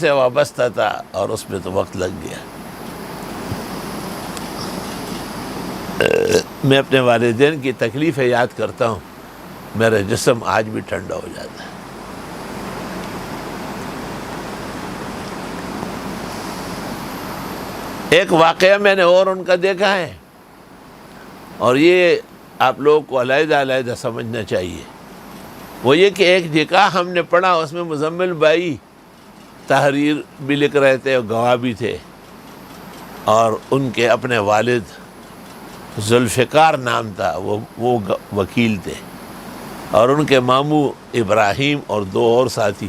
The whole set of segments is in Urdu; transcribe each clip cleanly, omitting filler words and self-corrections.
سے وابستہ تھا اور اس میں تو وقت لگ گیا۔ میں اپنے والدین کی تکلیفیں یاد کرتا ہوں، میرا جسم آج بھی ٹھنڈا ہو جاتا ہے۔ ایک واقعہ میں نے اور ان کا دیکھا ہے، اور یہ آپ لوگوں کو علیحدہ علیحدہ سمجھنا چاہیے۔ وہ یہ کہ ایک نکاح ہم نے پڑھا، اس میں مزمل بھائی تحریر بھی لکھ رہے تھے اور گواہ بھی تھے، اور ان کے اپنے والد ذوالفقار نام تھا، وہ وکیل تھے، اور ان کے ماموں ابراہیم اور دو اور ساتھی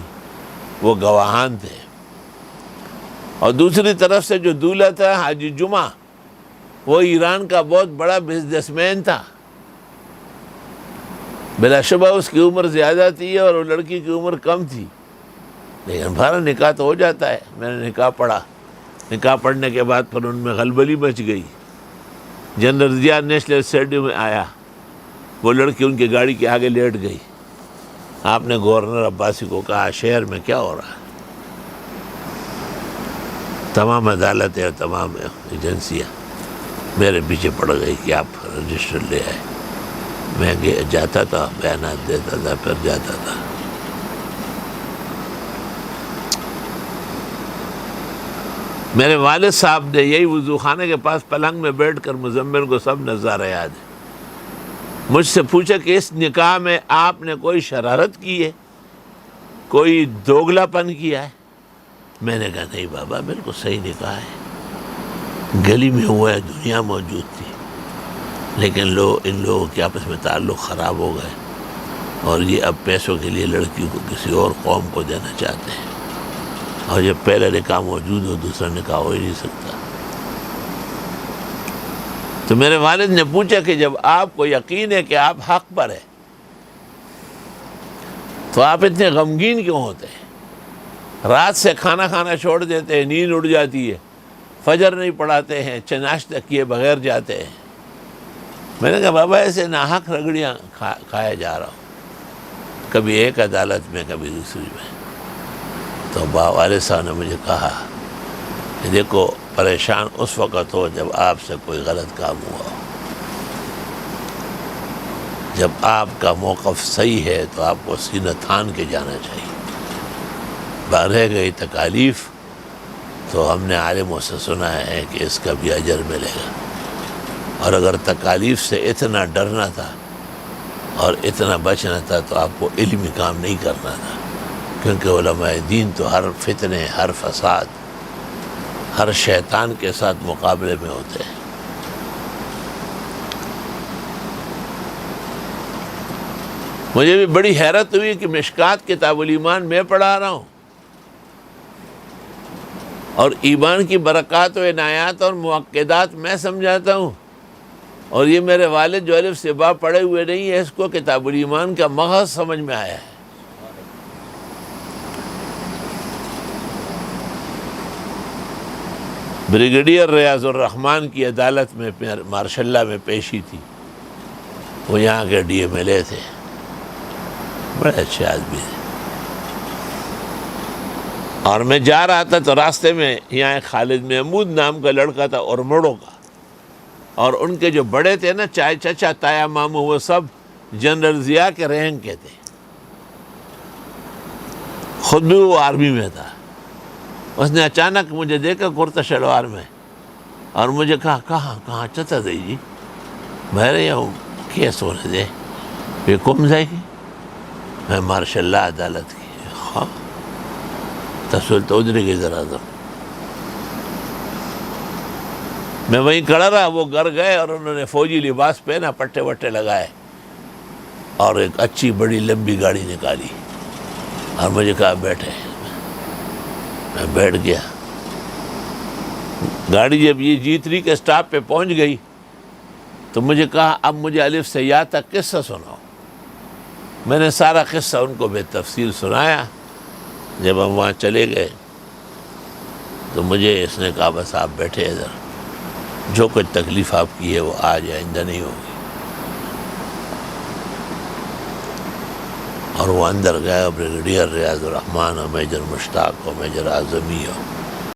وہ گواہان تھے، اور دوسری طرف سے جو دولہا تھا حاجی جمعہ، وہ ایران کا بہت بڑا بزنس مین تھا۔ بلا شبہ اس کی عمر زیادہ تھی اور وہ لڑکی کی عمر کم تھی، لیکن ہمارا نکاح تو ہو جاتا ہے۔ میں نے نکاح پڑھا، نکاح پڑھنے کے بعد پھر ان میں غلبلی مچ گئی۔ جنرل ضیاء نیشنل اسٹیڈیم میں آیا، وہ لڑکی ان کی گاڑی کے آگے لیٹ گئی۔ آپ نے گورنر عباسی کو کہا شہر میں کیا ہو رہا ہے؟ تمام عدالتیں اور تمام ایجنسیاں میرے پیچھے پڑ گئی کہ آپ رجسٹر لے آئے۔ میں جاتا تھا، بیانات دیتا تھا، پھر جاتا تھا۔ میرے والد صاحب نے یہی وضو خانے کے پاس پلنگ میں بیٹھ کر مزمل کو سب نظارہ یاد ہے، مجھ سے پوچھا کہ اس نکاح میں آپ نے کوئی شرارت کی ہے، کوئی دوگلا پن کیا ہے؟ میں نے کہا نہیں بابا، بالکل صحیح نکاح ہے، گلی میں ہوا ہے، دنیا موجود تھی، لیکن ان لوگوں کے آپس میں تعلق خراب ہو گئے، اور یہ اب پیسوں کے لیے لڑکی کو کسی اور قوم کو دینا چاہتے ہیں، اور جب پہلا نکاح موجود ہو دوسرا نکاح ہو ہی نہیں سکتا۔ تو میرے والد نے پوچھا کہ جب آپ کو یقین ہے کہ آپ حق پر ہیں تو آپ اتنے غمگین کیوں ہوتے ہیں؟ رات سے کھانا کھانا چھوڑ دیتے ہیں، نیند اڑ جاتی ہے، فجر نہیں پڑھاتے ہیں، ناشتہ کیے بغیر جاتے ہیں۔ میں نے کہا بابا ایسے ناحق رگڑیاں کھایا جا رہا ہوں، کبھی ایک عدالت میں کبھی دوسری میں۔ تو والد صاحب نے مجھے کہا کہ دیکھو پریشان اس وقت ہو جب آپ سے کوئی غلط کام ہوا ہو، جب آپ کا موقف صحیح ہے تو آپ کو سینہ تھان کے جانا چاہیے۔ رہ گئی تکالیف تو ہم نے عالموں سے سنا ہے کہ اس کا بھی اجر ملے گا، اور اگر تکالیف سے اتنا ڈرنا تھا اور اتنا بچنا تھا تو آپ کو علمی کام نہیں کرنا تھا، کیونکہ علماء دین تو ہر فتنے، ہر فساد، ہر شیطان کے ساتھ مقابلے میں ہوتے ہیں۔ مجھے بھی بڑی حیرت ہوئی کہ مشکات کتاب الایمان میں پڑھا رہا ہوں، اور ایمان کی برکات و عنایات اور مؤکدات میں سمجھاتا ہوں، اور یہ میرے والد جو الف سے با پڑھے ہوئے نہیں ہے، اس کو کتاب الایمان کا مغز سمجھ میں آیا ہے۔ بریگیڈیئر ریاض الرحمان کی عدالت میں ماشاء اللہ میں پیشی تھی، وہ یہاں کے ڈی ایم ایل اے تھے، بڑے اچھے آدمی تھے، اور میں جا رہا تھا تو راستے میں یہاں ایک خالد محمود نام کا لڑکا تھا اورمڑوں کا، اور ان کے جو بڑے تھے نا، چائے چچا، تایا ماموں، وہ سب جنرل ضیاء کے رینک کے تھے، خود بھی وہ آرمی میں تھا۔ اس نے اچانک مجھے دیکھا کرتا شلوار میں، اور مجھے کہا کہاں چتا دئی جی بھائی یہ کیس ہونے دے، یہ کم جائے گی؟ میں ماشاء اللہ عدالت کی ہاں تصویر تو ادھر کی ذرا دو۔ میں وہیں کھڑا رہا، وہ گھر گئے اور انہوں نے فوجی لباس پہنا، پٹے وٹے لگائے، اور ایک اچھی بڑی لمبی گاڑی نکالی، اور مجھے کہا بیٹھے۔ میں بیٹھ گیا۔ گاڑی جب یہ جیتری کے سٹاپ پہ پہنچ گئی تو مجھے کہا اب مجھے الف سے یا تک قصہ سناؤ۔ میں نے سارا قصہ ان کو بے تفصیل سنایا۔ جب ہم وہاں چلے گئے تو مجھے اس نے کہا بس آپ بیٹھے ادھر، جو کچھ تکلیف آپ کی ہے وہ آج آئندہ نہیں ہوگی۔ اور وہ اندر گئے، بریگیڈیئر ریاض الرحمان ہو، میجر مشتاق ہو، میجر اعظمی ہو،